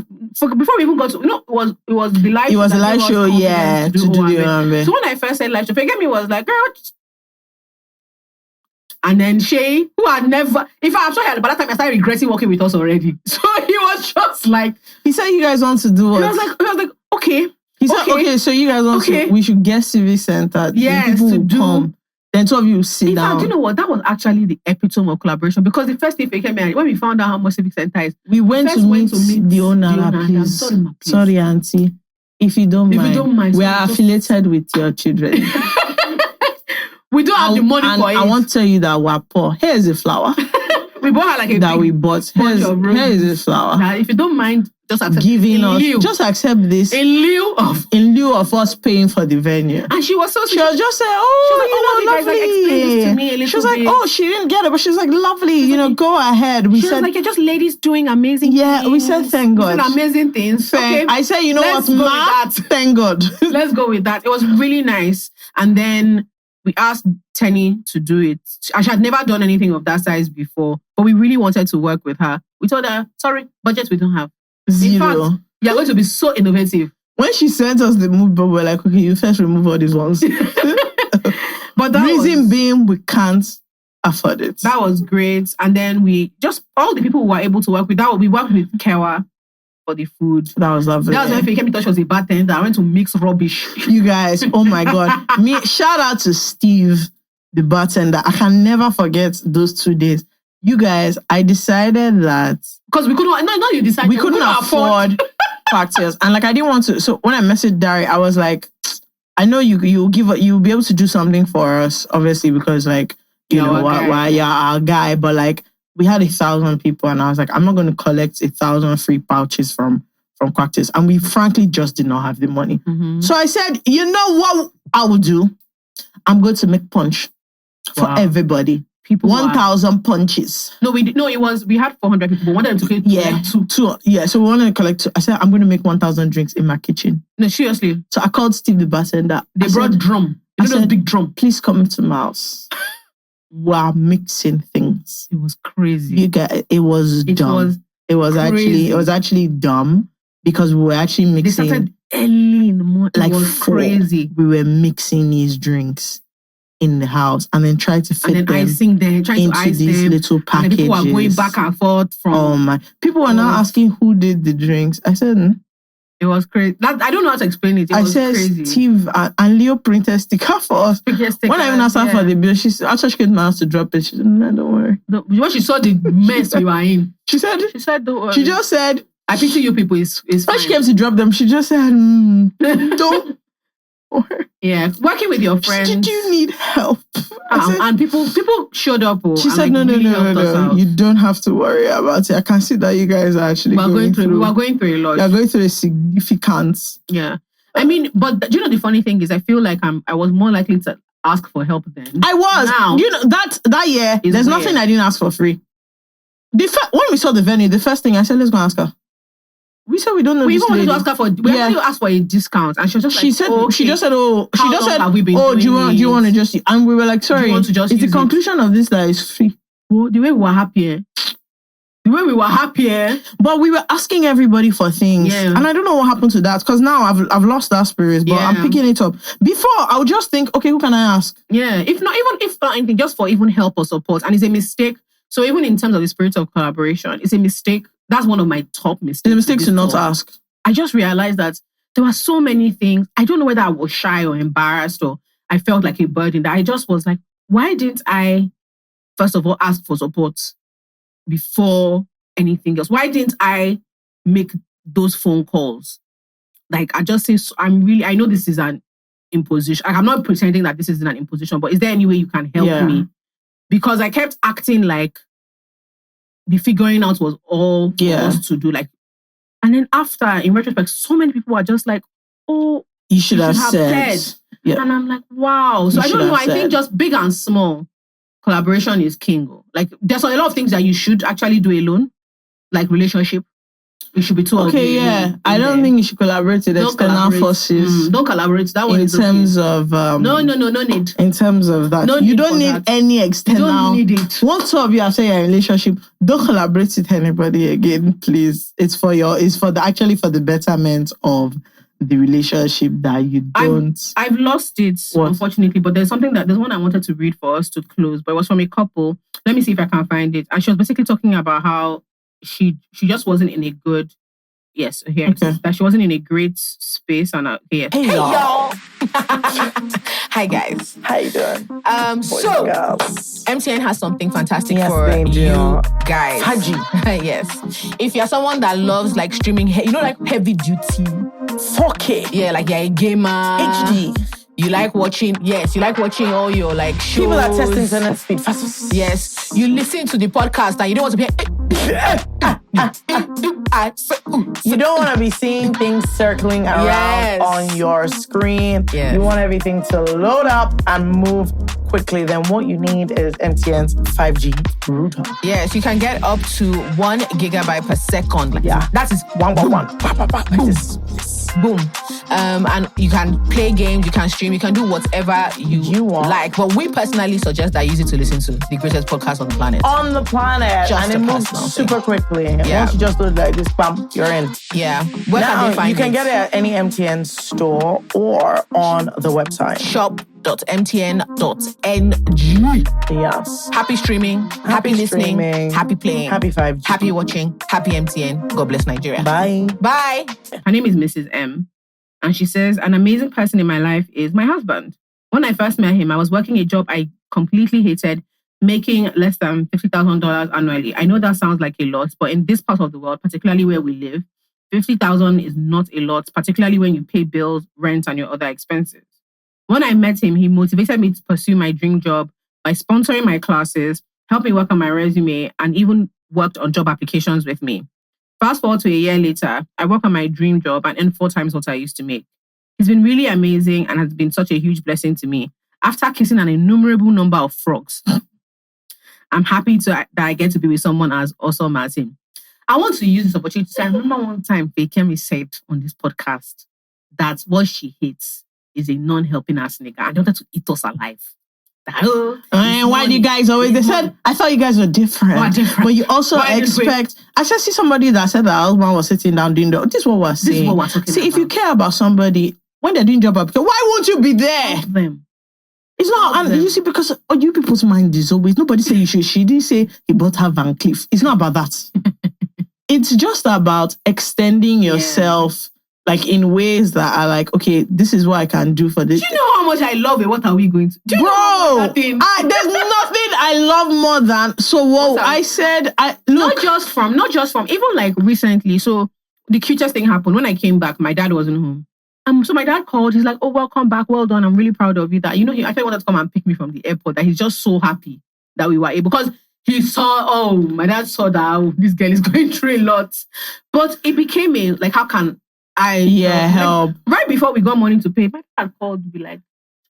Speaker 2: we even got to, it was the live show.
Speaker 1: It was the live show, to do the Owambe.
Speaker 2: So when I first said live show, forget me was like, girl. And then Shay, who had never, in fact, I'm sorry, by that time I started regretting working with us already. So he was just like,
Speaker 1: he said, you guys want to do what?
Speaker 2: He was like, okay.
Speaker 1: He said, okay, so you guys want to, we should get Civic Center.
Speaker 2: Yes,
Speaker 1: people will come. Then two of you sit down.
Speaker 2: In fact, you know what? That was actually the epitome of collaboration because the first thing came here, when we found out how much Civic Center is,
Speaker 1: we went to meet the owner. Please. Sorry, auntie. If you don't mind, we are affiliated with your children.
Speaker 2: We don't have the money for it.
Speaker 1: I want to tell you that we're poor. Here's a flower.
Speaker 2: We bought her like a
Speaker 1: that we bought. Here is a flower.
Speaker 2: Now, if you don't mind, just accept
Speaker 1: giving us. Just accept this
Speaker 2: in lieu of us paying for the venue. And she was so.
Speaker 1: She was just saying, lovely. She was like, she didn't get it, but she's like, lovely. Go ahead.
Speaker 2: She was like, you're just ladies doing amazing things.
Speaker 1: Yeah, we said thank God.
Speaker 2: Amazing things.
Speaker 1: Okay. I said, what, thank God.
Speaker 2: Let's go with that. It was really nice. And then we asked Tenny to do it. She had never done anything of that size before, but we really wanted to work with her. We told her, sorry, budget we don't have.
Speaker 1: Zero.
Speaker 2: In fact, you're going to be so innovative.
Speaker 1: When she sent us the move, but we're like, okay, you first remove all these ones. But the reason being, we can't afford it.
Speaker 2: That was great. And then all the people who were able to work with, we worked with Kewa for the food.
Speaker 1: That was lovely.
Speaker 2: That was when Fake Touch was a bartender. I went to mix rubbish.
Speaker 1: You guys, oh my God. Shout out to Steve, the bartender. I can never forget those 2 days. You guys, I decided that
Speaker 2: because we couldn't. No, you decided
Speaker 1: we couldn't afford cocktails, and like I didn't want to. So when I messaged Dari, I was like, I know you'll be able to do something for us, obviously, because like you're our guy. But like we had 1,000 people, and I was like, I'm not going to collect 1,000 free pouches from cocktails, and we frankly just did not have the money.
Speaker 2: Mm-hmm.
Speaker 1: So I said, you know what I will do? I'm going to make punch for everybody.
Speaker 2: People
Speaker 1: 1,000 punches.
Speaker 2: No, we had 400 people, but one of them to collect
Speaker 1: two. Yeah, so we wanted to collect 2. I said, I'm going to make 1,000 drinks in my kitchen.
Speaker 2: No, seriously.
Speaker 1: So I called Steve the bartender.
Speaker 2: They brought drum. I said, big drum.
Speaker 1: Please come to my house. We're mixing things.
Speaker 2: It was crazy.
Speaker 1: It was dumb. It was actually dumb because we were actually mixing.
Speaker 2: They started early in the morning.
Speaker 1: Like
Speaker 2: it was crazy.
Speaker 1: We were mixing these drinks in the house and then trying to fit them
Speaker 2: icing them, trying to ice
Speaker 1: these
Speaker 2: them.
Speaker 1: little packages.
Speaker 2: And people were going back and forth from.
Speaker 1: Oh my! People were now asking who did the drinks. I said,
Speaker 2: It was crazy. I don't know how to explain it. It was crazy.
Speaker 1: Steve and Leo printed sticker for us. When I even asked her for the bill, she came to my house to drop it. She said, no, don't worry.
Speaker 2: When she saw the mess we were in,
Speaker 1: she said,
Speaker 2: don't worry.
Speaker 1: She just said,
Speaker 2: I pity you people. Is
Speaker 1: when she came to drop them, she just said, don't.
Speaker 2: Yeah, working with your friends.
Speaker 1: Did you need help?
Speaker 2: And people showed up.
Speaker 1: She said, no. You don't have to worry about it. I can see that you guys are actually going through.
Speaker 2: We are going through a lot.
Speaker 1: You're going through a significant.
Speaker 2: Yeah. I mean, but do you know the funny thing is, I feel like I was more likely to ask for help then.
Speaker 1: I was. Now, you know, that year, there's nothing I didn't ask for free. When we saw the venue, the first thing I said, let's go ask her. We said we don't know.
Speaker 2: We even wanted to ask her for. We actually asked for a discount, and she was just
Speaker 1: she said, do you want to just? And we were like, sorry, it's the conclusion of this that is free.
Speaker 2: Well, the way we were happy,
Speaker 1: but we were asking everybody for things, and I don't know what happened to that because now I've lost that spirit. But I'm picking it up. Before I would just think, okay, who can I ask?
Speaker 2: Yeah, if not anything, just for even help or support, and it's a mistake. So even in terms of the spirit of collaboration, it's a mistake. That's one of my top mistakes.
Speaker 1: It's a mistake to not ask.
Speaker 2: I just realized that there were so many things. I don't know whether I was shy or embarrassed or I felt like a burden. That I just was like, why didn't I, first of all, ask for support before anything else? Why didn't I make those phone calls? Like, I just say, I know this is an imposition. I'm not pretending that this isn't an imposition, but is there any way you can help me? Because I kept acting like the figuring out was all for us to do. Like, and then after, in retrospect, so many people are just like, oh,
Speaker 1: you should have said. Yeah.
Speaker 2: And I'm like, wow. So I don't know. I think just big and small collaboration is king. Like, there's a lot of things that you should actually do alone, like relationship. You should be two of you.
Speaker 1: I don't think you should collaborate with external forces.
Speaker 2: Don't collaborate. That one
Speaker 1: in terms of
Speaker 2: no need.
Speaker 1: In terms of that, you don't need any external.
Speaker 2: You don't need it.
Speaker 1: Once two of you are saying your relationship, don't collaborate with anybody again, please. It's for the betterment of the relationship that you don't.
Speaker 2: I've lost it, unfortunately. But there's one I wanted to read for us to close, but it was from a couple. Let me see if I can find it. And she was basically talking about how she just wasn't in a good that she wasn't in a great space and
Speaker 3: Hey y'all. Hi guys.
Speaker 1: How you doing?
Speaker 3: So MTN has something fantastic for you guys.
Speaker 1: Haji.
Speaker 3: Yes. If you're someone that loves like streaming, like heavy duty
Speaker 1: 4K.
Speaker 3: Yeah, like you're a gamer.
Speaker 1: HD.
Speaker 3: You like watching all your like shows.
Speaker 1: People are testing internet speed fast.
Speaker 3: Yes. You listen to the podcast and you don't want to be
Speaker 1: you don't want to be seeing things circling around on your screen.
Speaker 3: Yes.
Speaker 1: You want everything to load up and move quickly. Then what you need is MTN's 5G router.
Speaker 3: Yes, you can get up to 1 gigabyte per second.
Speaker 1: That is 111.
Speaker 3: Boom. And you can play games, you can stream, you can do whatever you want. Like. But we personally suggest that you use it to listen to the greatest podcast on the planet.
Speaker 1: And it moves super quickly. And once you just do it like this, bam, you're in.
Speaker 3: Yeah. Where can they find
Speaker 1: you can get it at any MTN store or on the website.
Speaker 3: shop.mtn.ng.
Speaker 1: Yes.
Speaker 3: Happy streaming, happy listening, happy playing,
Speaker 1: happy 5G,
Speaker 3: happy watching, happy MTN. God bless Nigeria.
Speaker 1: Bye.
Speaker 3: Bye.
Speaker 2: Her name is Mrs. M. And she says, an amazing person in my life is my husband. When I first met him, I was working a job I completely hated, making less than $50,000 annually. I know that sounds like a lot, but in this part of the world, particularly where we live, $50,000 is not a lot, particularly when you pay bills, rent, and your other expenses. When I met him, he motivated me to pursue my dream job by sponsoring my classes, helped me work on my resume, and even worked on job applications with me. Fast forward to a year later, I work on my dream job and earn 4 times what I used to make. He's been really amazing and has been such a huge blessing to me. after kissing an innumerable number of frogs, I'm happy that I get to be with someone as awesome as him. I want to use this opportunity to say, I remember one time Fekemi said on this podcast that what she hates is a non-helping ass nigga and they wanted to eat us alive.
Speaker 1: And why do you guys always, they said, I thought you guys were different. But you also expect, I just see somebody that said that husband was sitting down doing this is what we're saying. This is what we're talking about. If you care about somebody, when they're doing job application, why won't you be there? It's not, and you see, because you people's mind is always, nobody said you should, she didn't say he bought her Van Cleef. It's not about that. It's just about extending yourself, like in ways that are like, okay, this is what I can do for this.
Speaker 2: Do you know how much I love it? What are we going to do?
Speaker 1: Bro, there's nothing I love more than, so whoa, I said, look.
Speaker 2: Not just from, even like recently, so the cutest thing happened. When I came back, my dad wasn't home. So my dad called, he's like, oh, welcome back, well done, I'm really proud of you. That, he actually wanted to come and pick me from the airport, that he's just so happy that we were able, because he saw, my dad saw that, this girl is going through a lot. But it became like, how can I
Speaker 1: help?
Speaker 2: Like, right before we got money to pay, my dad called to be like,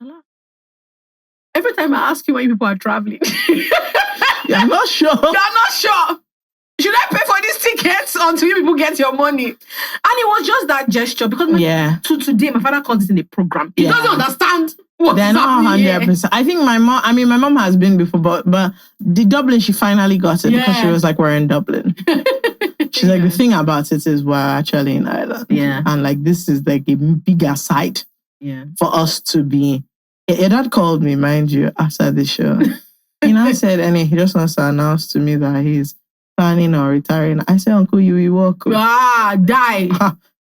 Speaker 2: Jola, every time I ask you when people are traveling,
Speaker 1: you're not sure.
Speaker 2: You're not sure. Should I pay for these tickets until you people get your money? And it was just that gesture, because today my father calls this in a program. He doesn't understand what's
Speaker 1: They're not
Speaker 2: happening
Speaker 1: 100%. I think my mom has been before, but the Dublin, she finally got it because she was like, we're in Dublin. She's like, the thing about it is we're actually in Ireland.
Speaker 2: Yeah.
Speaker 1: And like, this is like a bigger site for us to be. Your dad called me, mind you, after the show. I said, and he just wants to announce to me that he's planning or retiring. I said, Uncle, you will walk.
Speaker 2: Die.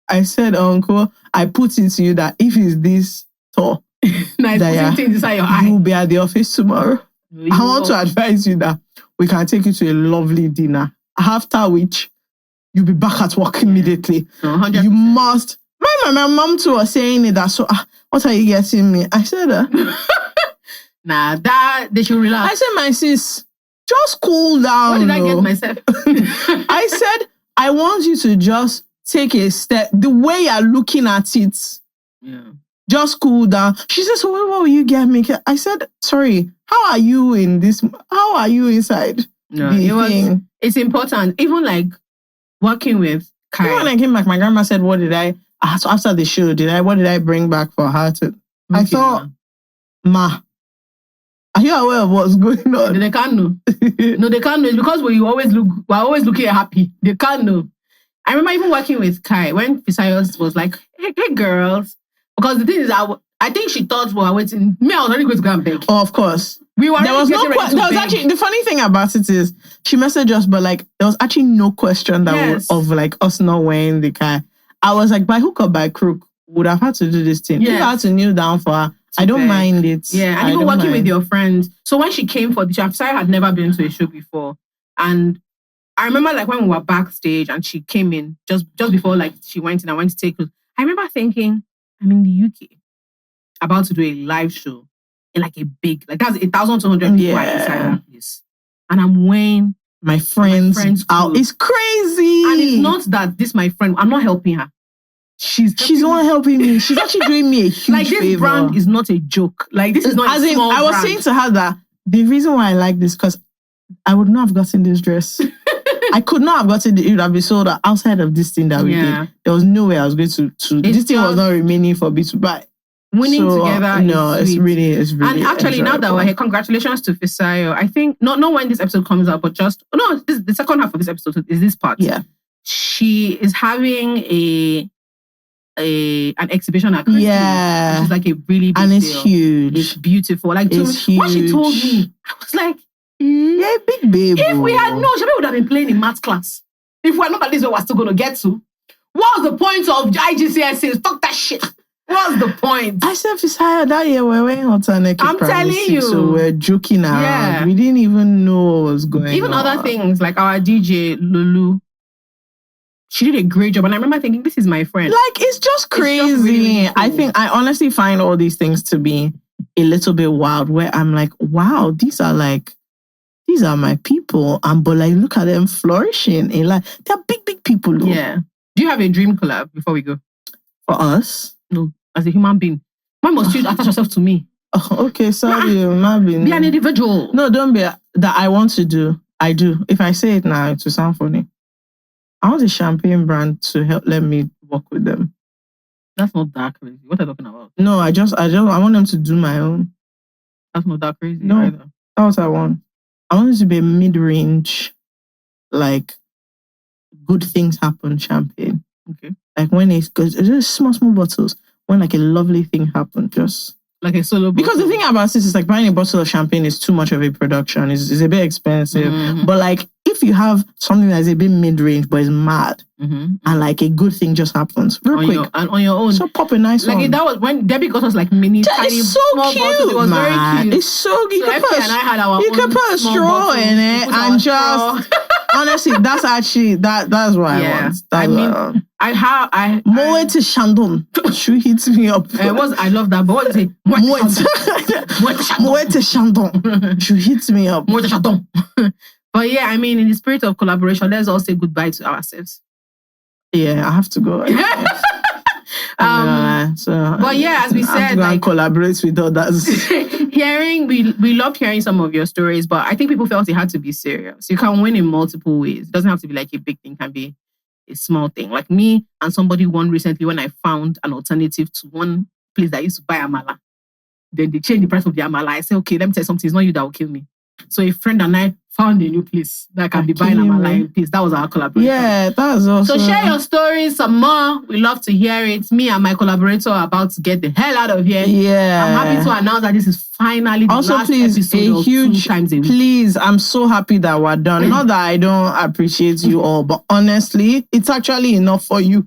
Speaker 1: I said, Uncle, I put it to you that if it's this tall, you will be at the office tomorrow. I want to advise you that we can take you to a lovely dinner, after which you'll be back at work immediately. 100%. You must. My mom too was saying it that, so what are you getting me? I said,
Speaker 2: nah, that they should relax.
Speaker 1: I said, my sis, just cool down.
Speaker 2: What did I get myself?
Speaker 1: I said, I want you to just take a step. The way you're looking at it, just cool down. She said, so what will you get me? I said, sorry, how are you in this? How are you inside?
Speaker 2: No, it's important. Even like working with Kai.
Speaker 1: Even when I came back, my grandma said, what did I, so after the show, what did I bring back for her to? I thought, Ma, are you aware of what's going on?
Speaker 2: They can't know. No, they can't know. It's because we're always looking happy. They can't know. I remember even working with Kai when Fisayos was like, hey girls. Because the thing is, I think she thought, well, waiting. Me, I was already going to go and beg.
Speaker 1: Oh, of course.
Speaker 2: We were
Speaker 1: there was actually, the funny thing about it is, she messaged us, but like, there was actually no question that of like us not wearing the Kai. I was like, by hook or by crook, would have had to do this thing. If I had to kneel down for her, I don't mind it.
Speaker 2: Yeah, and even working with your friends. So when she came for the show, I had never been to a show before. And I remember like when we were backstage and she came in, just before like she went in, I went to take her. I remember thinking, I'm in the UK, about to do a live show in like a big, like that's 1,200 people are inside that place. And I'm weighing
Speaker 1: my friends out. It's crazy.
Speaker 2: And it's not that this my friend, I'm not helping her.
Speaker 1: She's the one helping me. She's actually doing me a huge favor.
Speaker 2: Like this brand is not a joke. Like this is not a small
Speaker 1: I was
Speaker 2: brand.
Speaker 1: saying to her that the reason why I like this, because I would not have gotten this dress. I could not have gotten it. It would have been sold outside of this thing that we did. There was no way I was going to this thing was not remaining for me to buy.
Speaker 2: Winning together.
Speaker 1: No, it's really
Speaker 2: and actually
Speaker 1: enjoyable.
Speaker 2: Now that we're here, congratulations to Fisayo. I think not when this episode comes out, but just the second half of this episode is this part.
Speaker 1: Yeah,
Speaker 2: she is having an exhibition at Christmas.
Speaker 1: Yeah,
Speaker 2: which is like a really big
Speaker 1: and it's
Speaker 2: deal.
Speaker 1: huge.
Speaker 2: It's beautiful. Like
Speaker 1: it's
Speaker 2: huge. What she told me, I was like,
Speaker 1: yeah, big baby.
Speaker 2: If we had known, she would have been playing in math class. If we had known that this is what we're still going to get to, what was the point of IGCSEs? Fuck that shit. What's the point?
Speaker 1: I said, Fisaya, that year we're wearing alternate.
Speaker 2: I'm telling you.
Speaker 1: So we're joking around. Yeah. We didn't even know what was going on.
Speaker 2: Even other things, like our DJ, Lulu, she did a great job. And I remember thinking, this is my friend.
Speaker 1: Like, it's just crazy. It's just really cool. I honestly find all these things to be a little bit wild, where I'm like, wow, these are my people. But like, look at them flourishing in life. They're big people. Though.
Speaker 2: Yeah. Do you have a dream collab before we go?
Speaker 1: For us?
Speaker 2: No. As a human being. Why must you attach yourself to me?
Speaker 1: Oh, okay, sorry, Marvin.
Speaker 2: Be an individual.
Speaker 1: No, don't be that I want to do. I do. If I say it now, it will sound funny. I want a champagne brand to help let me work with them.
Speaker 2: That's not that crazy. What are you talking about?
Speaker 1: No, I want them to do my own.
Speaker 2: That's not that crazy
Speaker 1: No.
Speaker 2: either.
Speaker 1: That's what I want. I want it to be a mid-range, like good things happen champagne.
Speaker 2: Okay.
Speaker 1: Like when it's just small bottles. When like a lovely thing happens, just
Speaker 2: like a solo.
Speaker 1: Because the thing about this is like buying a bottle of champagne is too much of a production. It's a bit expensive.
Speaker 2: Mm-hmm.
Speaker 1: But like if you have something that's a bit mid-range but is mad, and like a good thing just happens real quick
Speaker 2: and on your own,
Speaker 1: so pop a nice
Speaker 2: like
Speaker 1: one.
Speaker 2: That was when Debbie got us like mini tiny
Speaker 1: so
Speaker 2: small
Speaker 1: cute,
Speaker 2: bottles. It was
Speaker 1: man.
Speaker 2: very cute.
Speaker 1: It's so cute.
Speaker 2: So Effie and I had our
Speaker 1: you
Speaker 2: own
Speaker 1: can put a
Speaker 2: small
Speaker 1: straw
Speaker 2: bottles.
Speaker 1: in it and just honestly, that's actually that's what I want. That's Moe to Shandon. She hits me up.
Speaker 2: I love that. But what is it?
Speaker 1: Moe to Shandon. She hits me up.
Speaker 2: Moe to Shandon. But yeah, I mean, in the spirit of collaboration, let's all say goodbye to ourselves.
Speaker 1: Yeah, I have to go.
Speaker 2: But yeah, as we said,
Speaker 1: like collaborate with others.
Speaker 2: we love hearing some of your stories, but I think people felt it had to be serious. You can win in multiple ways. It doesn't have to be like a big thing, it can be a small thing. Like me and somebody won recently when I found an alternative to one place that I used to buy amala. Then they changed the price of the amala. I said, okay, let me tell you something. It's not you that will kill me. So a friend and I found a new place that can be buying amala in peace. That was our collaboration.
Speaker 1: Yeah, that was awesome.
Speaker 2: So share your stories some more. We love to hear it. Me and my collaborator are about to get the hell out of here.
Speaker 1: Yeah.
Speaker 2: I'm happy to announce that this is finally the last episode of 2 times a week.
Speaker 1: Please, I'm so happy that we're done. Not that I don't appreciate you all, but honestly, it's actually enough for you.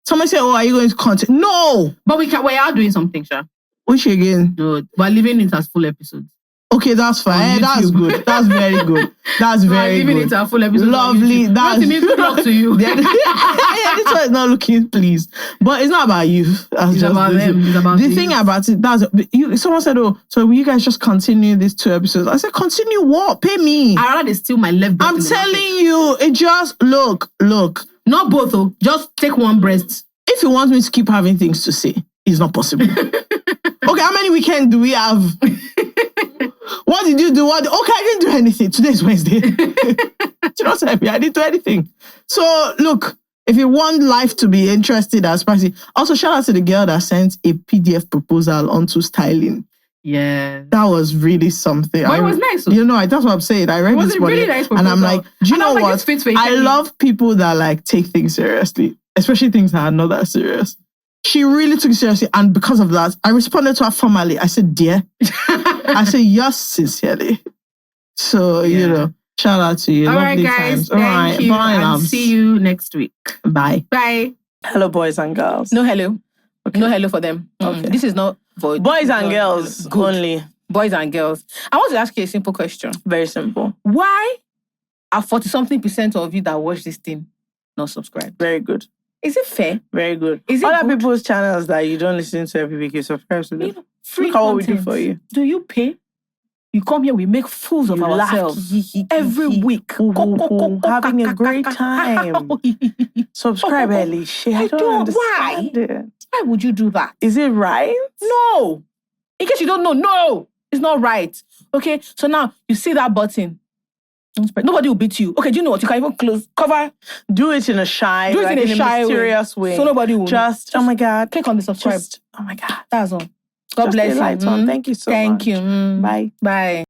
Speaker 1: Somebody say, oh, are you going to continue? No!
Speaker 2: But we are doing something, Sha.
Speaker 1: Which again?
Speaker 2: No, we're leaving it as full episodes.
Speaker 1: Okay, that's fine. That's good. That's very good. That's very good.
Speaker 2: It a full episode.
Speaker 1: Lovely. That's
Speaker 2: good luck to you.
Speaker 1: Yeah, this one is not looking pleased, but it's not about you.
Speaker 2: It's about them. It's about
Speaker 1: the thing about it. Someone said, "Oh, so will you guys just continue these 2 episodes?" I said, "Continue what? Pay me."
Speaker 2: I rather they steal my left breast.
Speaker 1: I'm telling you, it just look.
Speaker 2: Not both, though. Just take one breast.
Speaker 1: If you want me to keep having things to say, it's not possible. Okay, how many weekends do we have? What did you do? Okay, I didn't do anything. Today's Wednesday. Do you know what I mean? I didn't do anything. So, look, if you want life to be interesting and spicy, also shout out to the girl that sent a PDF proposal onto styling.
Speaker 2: Yeah.
Speaker 1: That was really something.
Speaker 2: But it was nice.
Speaker 1: You know, that's what I'm saying. I read this
Speaker 2: really nice proposal.
Speaker 1: and I'm like, do you know what? I love people that like take things seriously, especially things that are not that serious. She really took it seriously, and because of that, I responded to her formally. I said, dear. I said, yes, sincerely. So, you know, shout out to you.
Speaker 2: All
Speaker 1: Lovely
Speaker 2: right, guys.
Speaker 1: times.
Speaker 2: Thank you.
Speaker 1: Bye,
Speaker 2: and see you next week.
Speaker 1: Bye.
Speaker 2: Bye.
Speaker 1: Hello, boys and girls.
Speaker 3: No hello.
Speaker 1: Okay.
Speaker 3: No hello for them. Okay. This is not for
Speaker 1: boys and girls only.
Speaker 3: Boys and girls. I want to ask you a simple question.
Speaker 1: Very simple.
Speaker 3: Why are 40-something% of you that watch this thing not subscribed?
Speaker 1: Very good.
Speaker 3: Is it fair?
Speaker 1: Very good.
Speaker 3: Is it
Speaker 1: other
Speaker 3: good?
Speaker 1: people's channels that you don't listen to every week, you subscribe to them.
Speaker 3: Free
Speaker 1: How
Speaker 3: content.
Speaker 1: we do for you?
Speaker 3: Do you pay? You come here, we make fools of ourselves every week.
Speaker 1: Having a great time. Subscribe early. I don't understand it.
Speaker 3: Why would you do that?
Speaker 1: Is it right?
Speaker 3: No. In case you don't know, no, it's not right. Okay, so now you see that button. Nobody will beat you. Okay, do you know what? You can even cover.
Speaker 1: Do it in a shy,
Speaker 3: do it in a shy
Speaker 1: mysterious way.
Speaker 3: So nobody will
Speaker 1: just, oh my God.
Speaker 3: Click on the subscribe.
Speaker 1: Oh my God.
Speaker 3: That's all. God bless you.
Speaker 1: Thank you so much.
Speaker 3: Thank you.
Speaker 1: Bye.
Speaker 3: Bye.